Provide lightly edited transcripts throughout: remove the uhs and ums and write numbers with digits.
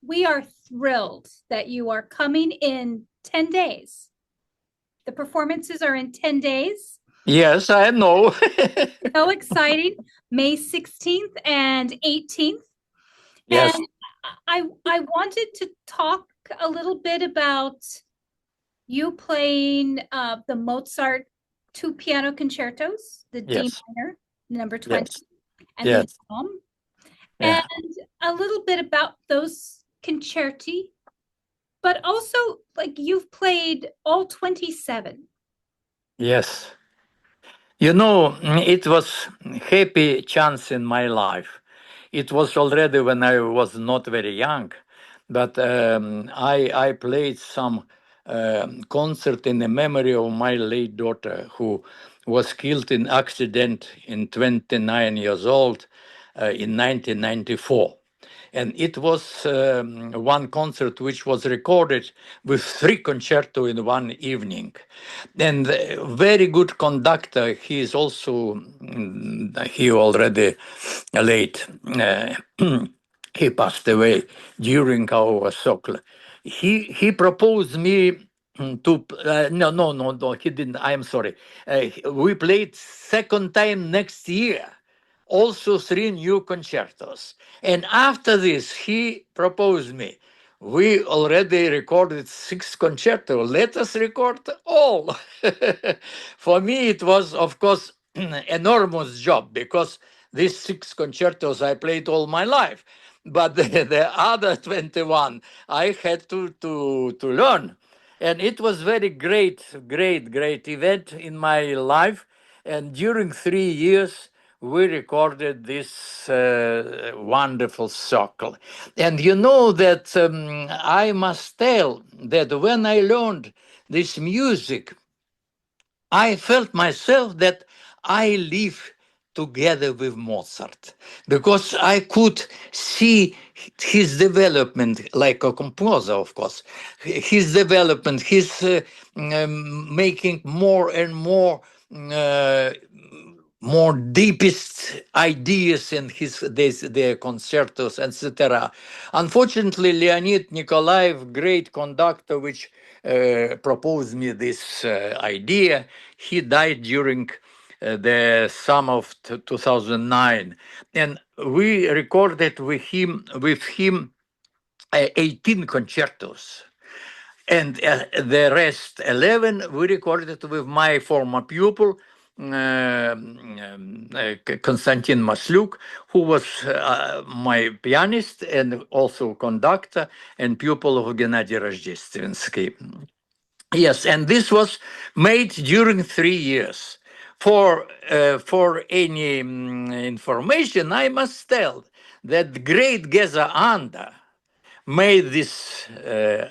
we are thrilled that you are coming in 10 days. The performances are in 10 days. Yes, I know. So exciting. May 16th and 18th. And Yes, I wanted to talk a little bit about you playing the Mozart two piano concertos, the D yes, minor, number 20, yes, and the yes. Jeunehomme, and Yeah, a little bit about those concerti, but also like you've played all 27. yes. You know, it was happy chance in my life. It was already when I was not very young, but I played some concert in the memory of my late daughter who was killed in accident in 29 years old in 1994. And it was one concert which was recorded with three concerto in one evening. And very good conductor. He is also he already late. He passed away during our circle. He proposed me to no, he didn't. I'm sorry. We played second time next year, also three new concertos. And after this, he proposed me. We already recorded six concerto. Let us record all. For me, it was, of course, enormous job because these six concertos I played all my life. But the other 21, I had to learn. And it was very great event in my life. And during 3 years, we recorded this wonderful circle. And you know that I must tell that when I learned this music, I felt myself that I live together with Mozart because I could see his development, like a composer, of course, his development, his making more and uh, more deepest ideas in their concertos, etc. Unfortunately, Leonid Nikolaev, great conductor, which proposed me this idea, he died during the summer of 2009, and we recorded with him 18 concertos, and the rest 11 we recorded with my former pupil, Konstantin Masluk, who was my pianist and also conductor and pupil of Gennady Rождественский. Yes, and this was made during 3 years. For any information, I must tell that great Geza Anda made this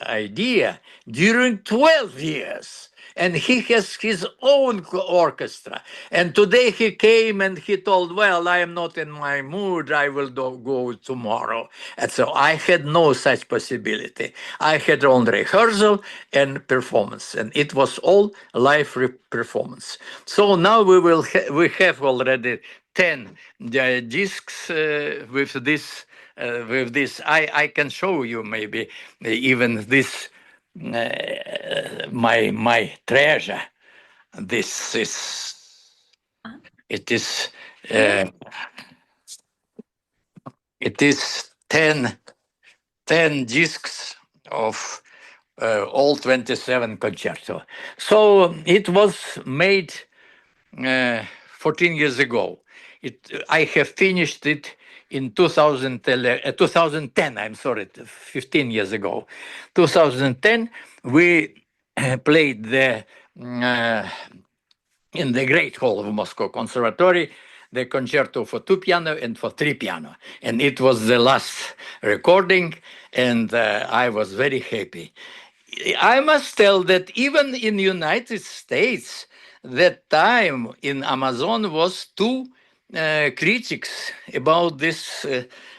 idea during 12 years. And he has his own orchestra. And today he came and he told, well, I am not in my mood. I will go tomorrow. And so I had no such possibility. I had only rehearsal and performance. And it was all live performance. So now we have already 10 discs with this. I can show you maybe even this my treasure. This is it is Yeah. uh, it is 10 discs of all 27 concerto. So it was made 14 years ago. I have finished it in 2010, I'm sorry, 15 years ago. 2010, we played uh, in the Great Hall of Moscow Conservatory, the concerto for two piano and for three piano. And it was the last recording, and I was very happy. I must tell that even in United States, that time in Amazon was two critics about this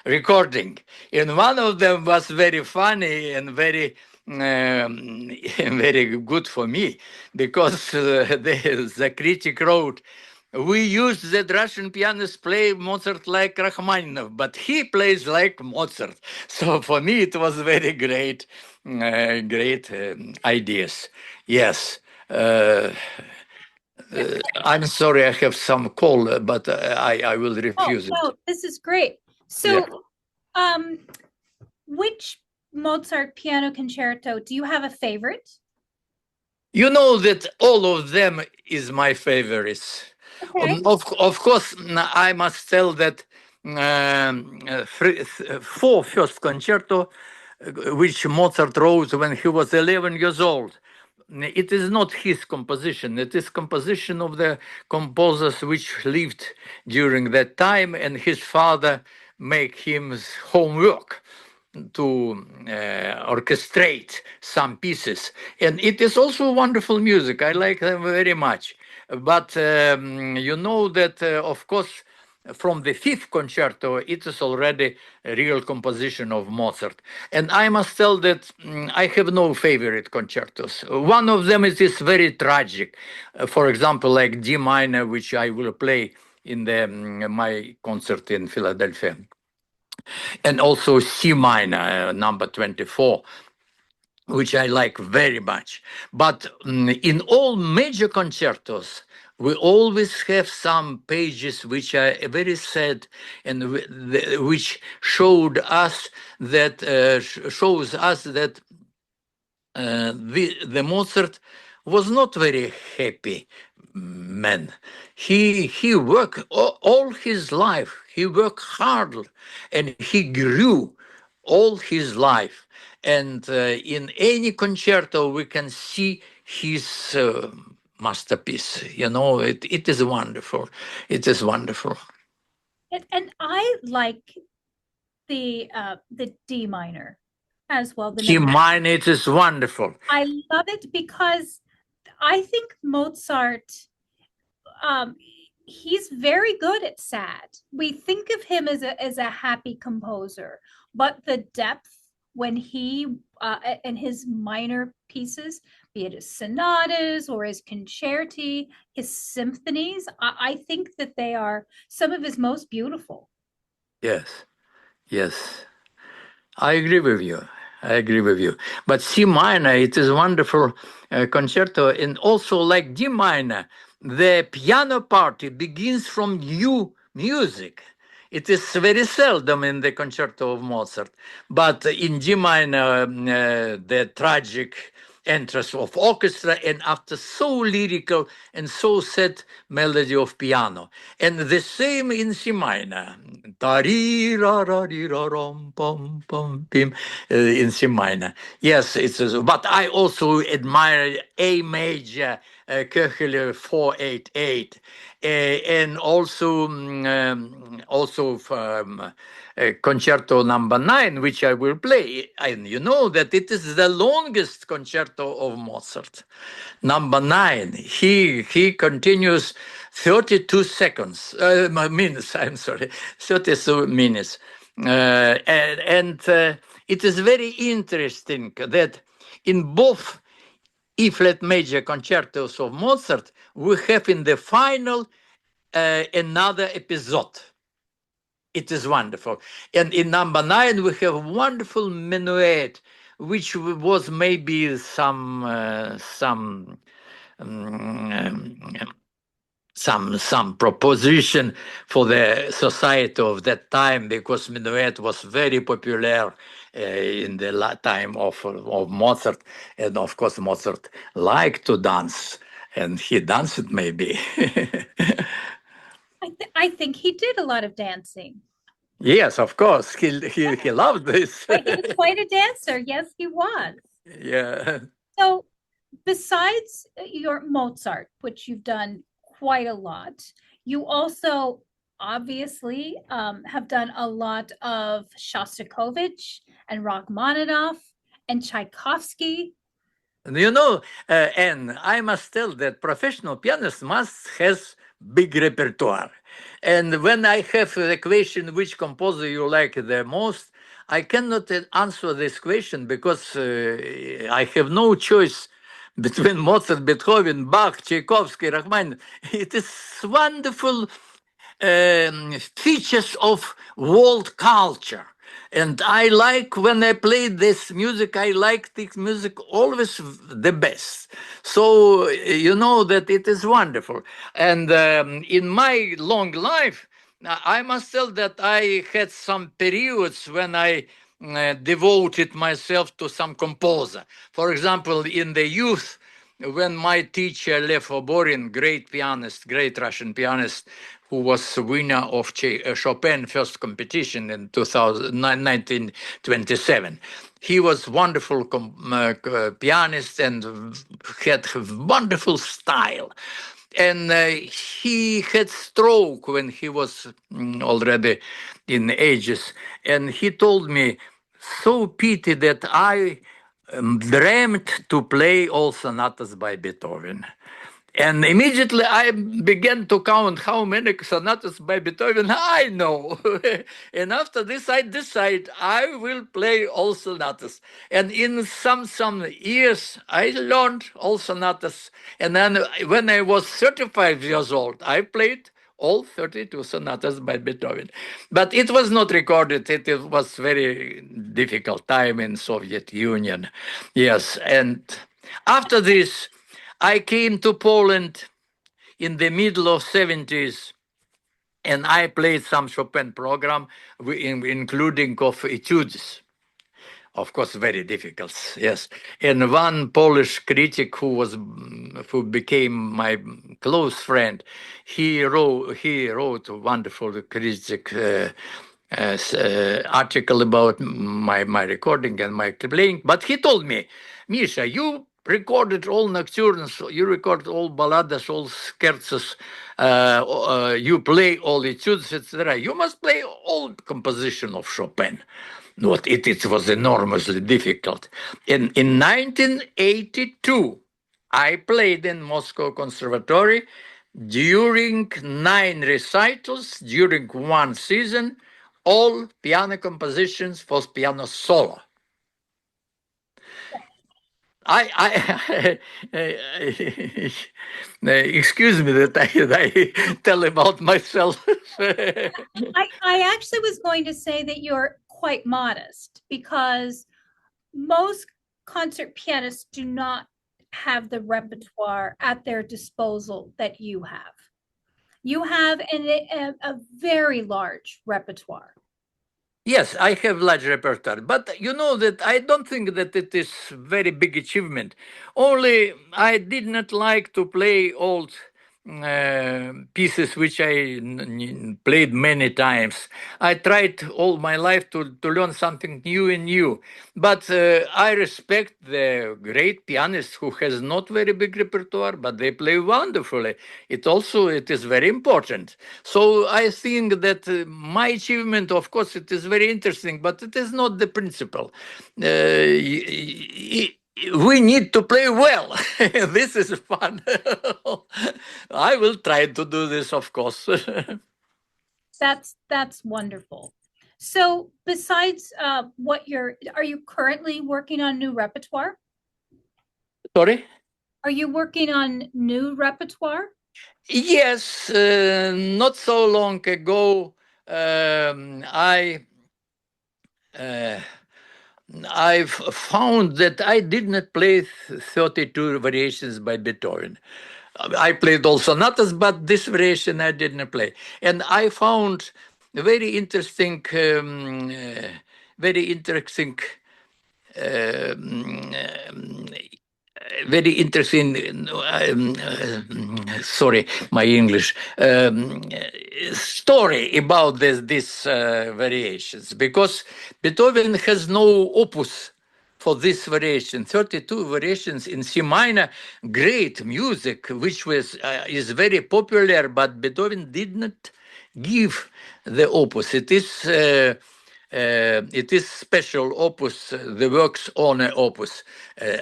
recording, and one of them was very funny and very very good for me because the critic wrote, we used that Russian pianist play Mozart like Rachmaninoff, but he plays like Mozart. So for me, it was very great, great ideas. Yes. Uh, Yeah. I'm sorry, I have some call, but I will Oh, refuse it. no, this is great. Yeah. So, um, which Mozart piano concerto do you have a favorite? You know that all of them is my favorites. Okay. Of course, I must tell that four first concerto, which Mozart wrote when he was 11 years old. It is not his composition. It is composition of the composers which lived during that time, and his father make him homework to orchestrate some pieces. And it is also wonderful music. I like them very much. But you know that, of course, from the fifth concerto, it is already a real composition of Mozart. And I must tell that I have no favorite concertos. One of them is this very tragic. For example, like D minor, which I will play in the my concert in Philadelphia, and also C minor, number 24, which I like very much. But in all major concertos, we always have some pages which are very sad and which shows us that the Mozart was not very happy man. He worked all his life. He worked hard, and he grew all his life. And in any concerto, we can see his masterpiece. You know, it is wonderful. It is wonderful. And I like the D minor as well, the He number. mine, it is wonderful. I love it because I think Mozart, um, he's very good at sad. We think of him as a happy composer, but the depth when he in his minor pieces, be it his sonatas or his concerti, his symphonies, I think that they are some of his most beautiful. Yes, yes. I agree with you. I agree with you. But C minor, it is wonderful concerto, and also like D minor, the piano part it begins from new music. It is very seldom in the concerto of Mozart, but in D minor, the tragic entrance of orchestra, and after so lyrical and so sad melody of piano, and the same in C minor, in C minor. Yes, it's but I also admire A major, Köchel 488, and also concerto number 9, which I will play. And you know that it is the longest concerto of Mozart. Number 9, he continues 32 seconds, minutes, I'm sorry, 32 minutes. And it is very interesting that in both E flat major concertos of Mozart, we have in the final another episode. It is wonderful. And in number 9, we have a wonderful minuet, which was maybe some proposition for the society of that time, because minuet was very popular in the time of Mozart, and of course Mozart liked to dance, and he danced maybe. I think he did a lot of dancing. Yes, of course, he loved this. He was quite a dancer. Yes, he was. Yeah. So, besides your Mozart, which you've done quite a lot, you also obviously have done a lot of Shostakovich and Rachmaninoff and Tchaikovsky. You know, and I must tell that professional pianist must has big repertoire. And when I have the question which composer you like the most, I cannot answer this question because I have no choice between Mozart, Beethoven, Bach, Tchaikovsky, Rachmaninoff. It is wonderful features of world culture. And I like when I play this music, I like this music always the best. So you know that it is wonderful. And in my long life, I must tell that I had some periods when I devoted myself to some composer. For example, in the youth, when my teacher Lev Oborin, great pianist, great Russian pianist, who was winner of Chopin first competition in 1927, he was wonderful pianist and had wonderful style. And he had stroke when he was already in ages, and he told me, so pity that I dreamt to play all sonatas by Beethoven. And immediately I began to count how many sonatas by Beethoven I know. And after this, I decide I will play all sonatas. And in some years, I learned all sonatas. And then when I was 35 years old, I played all 32 sonatas by Beethoven. But it was not recorded. It was very difficult time in Soviet Union. Yes, and after this, I came to Poland in the middle of 70s, and I played some Chopin program, including of etudes. Of course, very difficult. Yes, and one Polish critic who became my close friend, he wrote a wonderful critic article about my recording and my playing. But he told me, Misha, you recorded all nocturnes, you recorded all ballads, all scherzos, you play all etudes, etc. You must play all composition of Chopin. Not it was enormously difficult. In 1982, I played in Moscow Conservatory during 9 recitals during one season, all piano compositions for piano solo. I excuse me that I tell about myself. I actually was going to say that you're quite modest because most concert pianists do not have the repertoire at their disposal that you have. You have a very large repertoire. Yes, I have large repertoire, but you know that I don't think that it is very big achievement. Only I did not like to play old pieces which I played many times. I tried all my life to learn something new and new, but I respect the great pianists who has not very big repertoire, but they play wonderfully. It is very important. So I think that my achievement, of course, it is very interesting, but it is not the principle. We need to play well. This is fun. I will try to do this, of course. That's wonderful. So besides are you currently working on new repertoire? Sorry? Are you working on new repertoire? Yes, not so long ago, uh, I've found that I did not play 32 variations by Beethoven. I played all sonatas, but this variation I did not play. And I found very interesting, very interesting um, um, very interesting, sorry, my English, story about these variations, because Beethoven has no opus for this variation, 32 variations in C minor, great music, which is very popular, but Beethoven did not give the opus. It is special opus, the works honor opus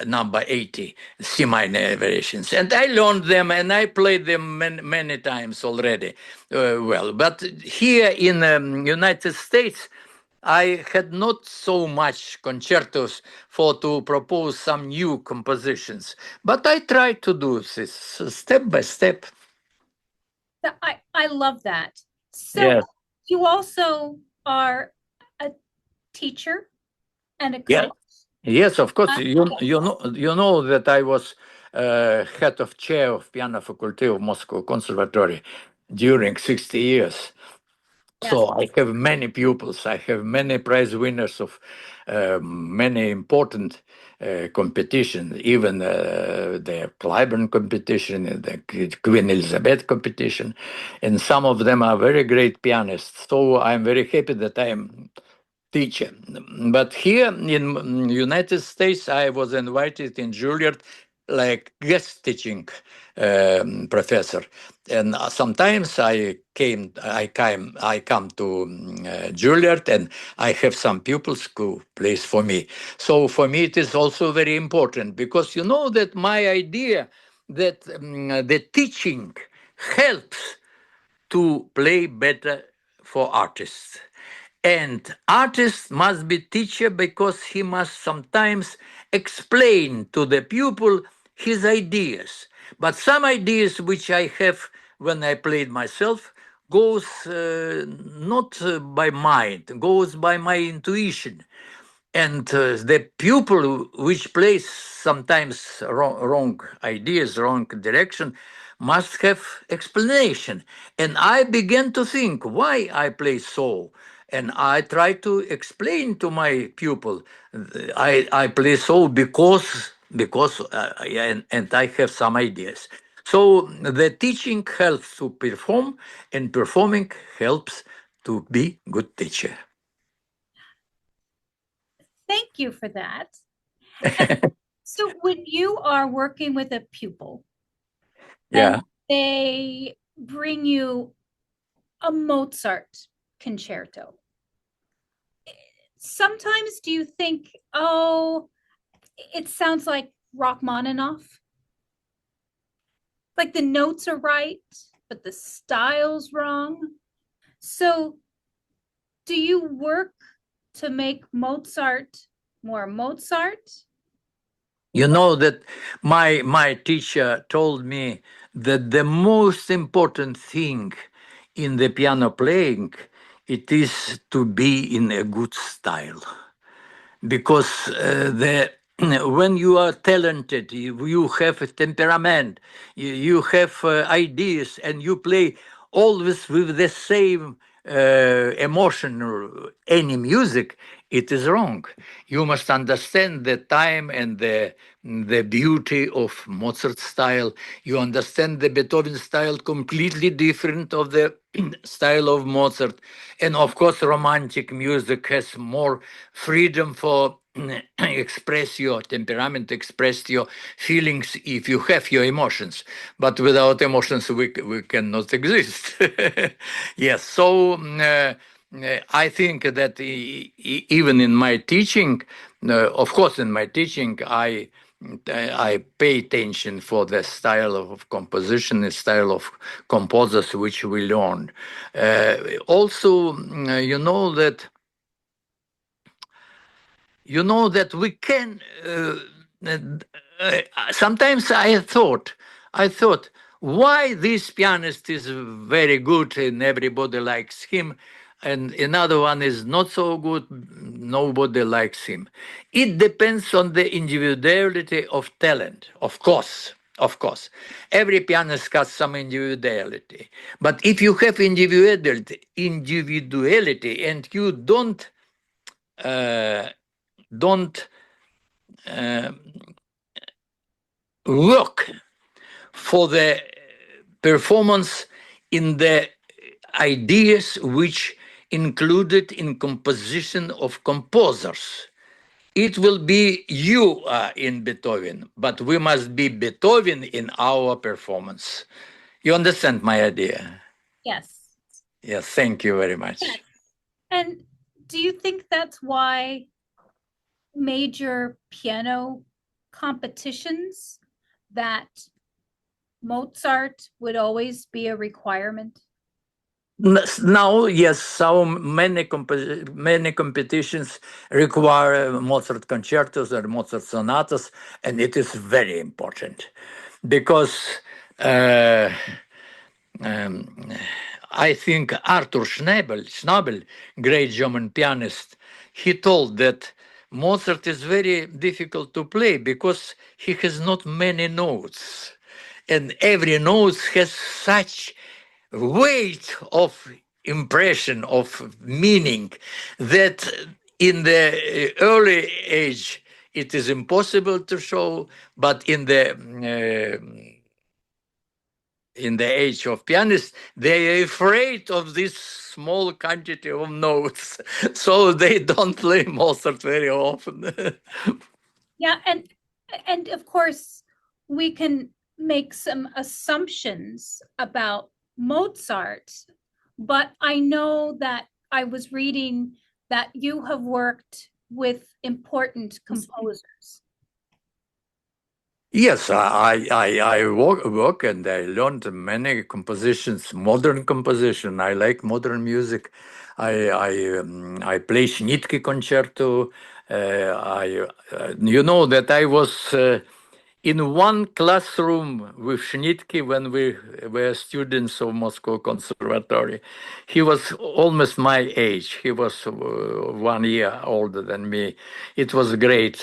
number 80, C minor variations. And I learned them and I played them many times already. But here in United States, I had not so much concertos for to propose some new compositions, but I tried to do this step by step. I love that. So Yes, you also are a teacher and a yes, coach. yes. Of course, Uh, you know that I was head of chair of piano faculty of Moscow Conservatory during 60 years. yes. So I have many pupils. I have many prize winners of many important competitions, even the Clyburn competition, and the Queen Elizabeth competition, and some of them are very great pianists. So I'm very happy that I am teacher. But here in United States, I was invited in Juilliard like guest teaching professor, and sometimes I come to Juilliard, and I have some pupils who plays for me. So for me, it is also very important because you know that my idea that the teaching helps to play better for artists. And artist must be teacher because he must sometimes explain to the pupil his ideas. But some ideas which I have when I played myself goes not by mind, goes by my intuition. And the pupil which plays sometimes wrong ideas, wrong direction, must have explanation. And I began to think why I play so. And I try to explain to my pupil, I play so because, and I have some ideas. So the teaching helps to perform, and performing helps to be good teacher. Thank you for that. And so when you are working with a pupil and Yeah. they bring you a Mozart concerto, sometimes do you think, oh, it sounds like Rachmaninoff? Like the notes are right, but the style's wrong. So do you work to make Mozart more Mozart? You know that my teacher told me that the most important thing in the piano playing it is to be in a good style, because the when you are talented, you have a temperament, you have ideas, and you play always with the same emotion or any music, it is wrong. You must understand the time and the beauty of Mozart style. You understand the Beethoven style completely different of the style of Mozart. And of course, romantic music has more freedom for express your temperament, express your feelings if you have your emotions. But without emotions, we cannot exist. Yes, so I think that even in my teaching, of course, in my teaching, I pay attention for the style of composition, the style of composers which we learn. Also, you know that we can. Uh, uh, Sometimes I thought, why this pianist is very good and everybody likes him, and another one is not so good, nobody likes him. It depends on the individuality of talent, of course. Of course, every pianist has some individuality. But if you have individuality, and you uh, don't uh, work for the performance in the ideas which included in composition of composers. It will be you in Beethoven, but we must be Beethoven in our performance. You understand my idea? Yes. Yes, thank you very Yes. much. And do you think that's why major piano competitions that Mozart would always be a requirement? Now, yes, so many competitions require Mozart concertos or Mozart sonatas, and it is very important because uh, um, I think Arthur Schnabel, great German pianist, he told that Mozart is very difficult to play because he has not many notes, and every note has such weight of impression of meaning that in the early age it is impossible to show, but in the age of pianists, they are afraid of this small quantity of notes, so they don't play Mozart very often. Yeah, and of course we can make some assumptions about Mozart, but I know that I was reading that you have worked with important composers. Yes, I work and I learned many compositions, modern composition. I like modern music. I play Schnitke concerto. You know that I was in one classroom with Schnitke when we were students of Moscow Conservatory. He was almost my age. He was 1 year older than me. It was a great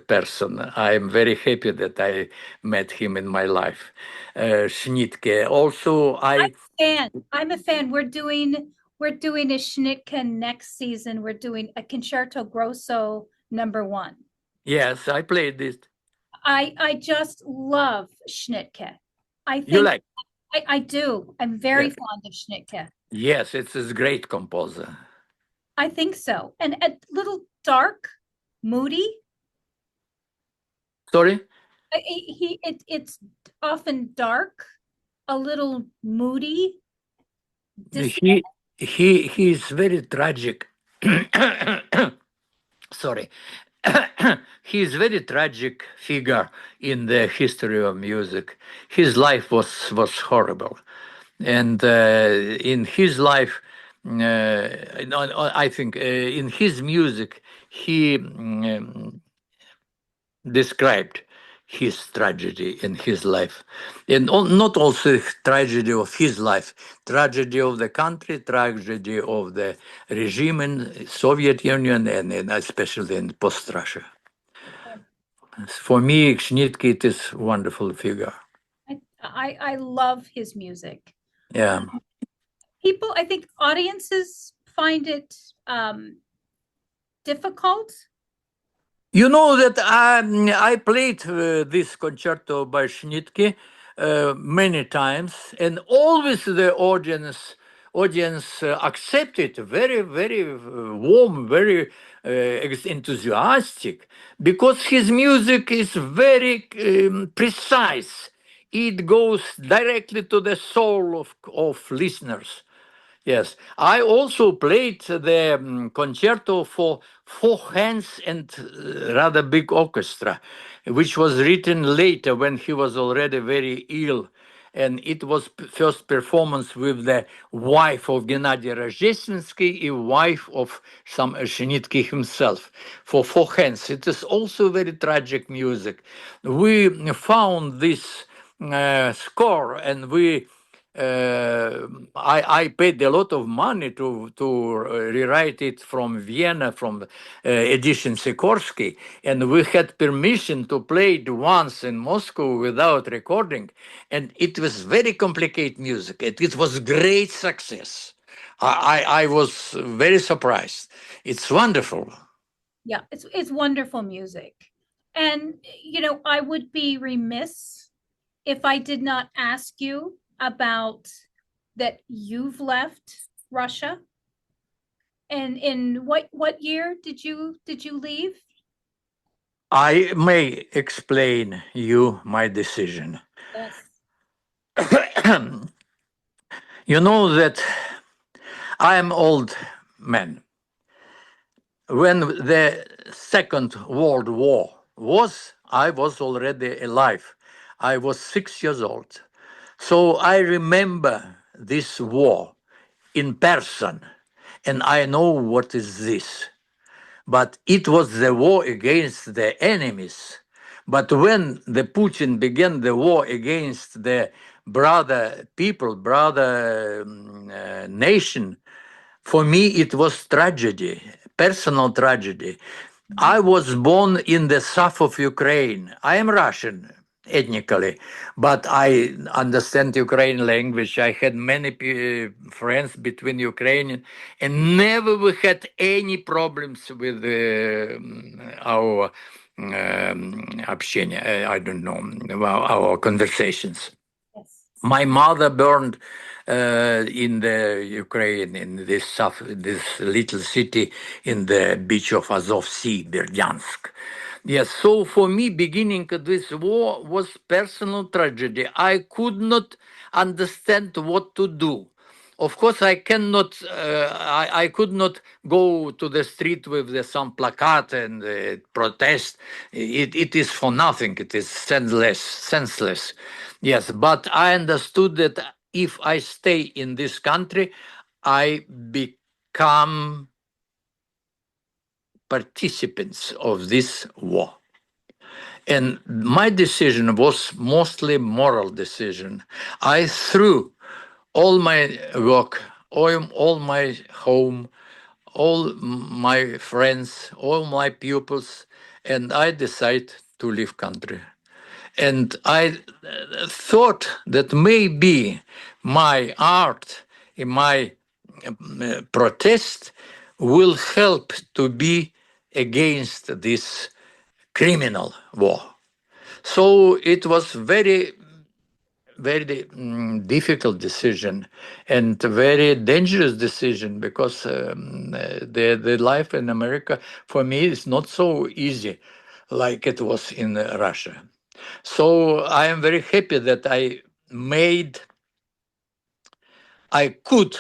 person. I am very happy that I met him in my life. Schnitke. Also, I'm a fan. I'm a fan. We're doing a Schnittke next season. We're doing a Concerto Grosso #1. yes, I played it. I just love Schnittke. I You think like? I do. I'm very Yes. fond of Schnittke. Yes, it's a great composer. I think so. And a little dark, moody. Sorry? It's often dark, a little moody, dis He's very tragic. Sorry. He's very tragic figure in the history of music. His life was horrible, and in his life, I think in his music he described his tragedy in his life, and not also tragedy of his life, tragedy of the country, tragedy of the regime in Soviet Union, and especially in post-Russia. For me, Schnitke it is wonderful figure. I love his music. Yeah. People, I think audiences find it difficult. You know that I played this concerto by Schnitke many times, and always the audience accepted very warm, very enthusiastic, because his music is very precise. It goes directly to the soul of listeners. Yes, I also played the concerto for four hands and rather big orchestra, which was written later when he was already very ill. And it was first performance with the wife of Gennady Rozhdestvensky, a wife of some Shenitsky himself, for four hands. It is also very tragic music. We found this score, and I paid a lot of money to rewrite it from Vienna, from edition Sikorsky, and we had permission to play it once in Moscow without recording, and it was very complicated music. It was great success. I was very surprised. It's wonderful. Yeah, it's wonderful music. And I would be remiss if I did not ask you about that you've left Russia. And in what year did you leave? I may explain you my decision. Yes. You know that I am old man. When the Second World War was, I was already alive. I was 6 years old. So I remember this war in person, and I know what is this. But it was the war against the enemies. But when the Putin began the war against the brother people, brother nation, for me it was tragedy, personal tragedy. I was born in the south of Ukraine. I am Russian ethnically, but I understand Ukrainian language. I had many friends between Ukrainian, and never we had any problems with our общение. I don't know, our conversations. Yes. My mother burned in the Ukraine, in this this little city in the beach of Azov Sea, Berdyansk. Yes, so for me, beginning of this war was personal tragedy. I could not understand what to do. Of course, I cannot. I could not go to the street with some placard and protest. It is for nothing. It is senseless. Senseless. Yes, but I understood that if I stay in this country, I become participants of this war. And my decision was mostly moral decision. I threw all my work, all my home, all my friends, all my pupils, and I decided to leave country. And I thought that maybe my art, my protest will help to be against this criminal war. So it was very difficult decision and very dangerous decision because the life in America for me is not so easy like it was in Russia. So I am very happy that I could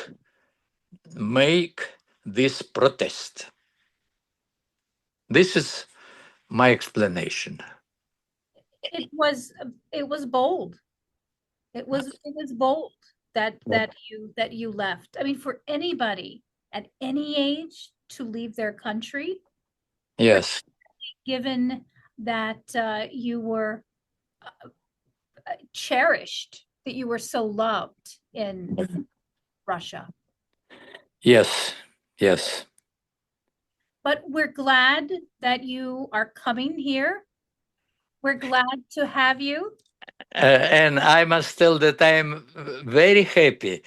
make this protest. This is my explanation. It was bold. It was bold that you left. I mean, for anybody at any age to leave their country, Yes, given that you were cherished, that you were so loved in Russia. yes, yes. But we're glad that you are coming here. We're glad to have you. And I must tell that I am very happy.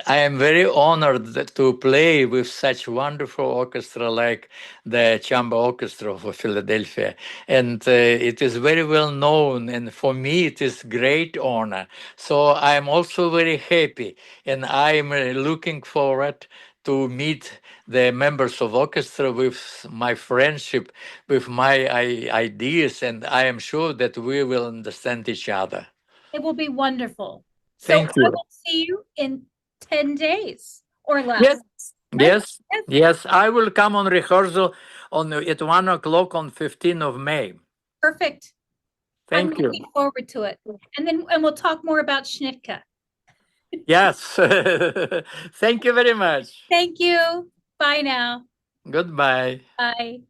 I am very honored to play with such wonderful orchestra like the Chamber Orchestra of Philadelphia. And it is very well known. And for me, it is great honor. So I am also very happy. And I am looking forward to meet the members of orchestra with my friendship, with my ideas, and I am sure that we will understand each other. It will be wonderful. So Thank I you. will see you in 10 days or Yes, less. Right? yes, Yes. yes. I will come on rehearsal on at 1 o'clock on 15th of May. Perfect. I'm Thank you. looking forward to it. And we'll talk more about Schnittke. Yes. Thank you very much. Thank you. Bye now. Goodbye. Bye.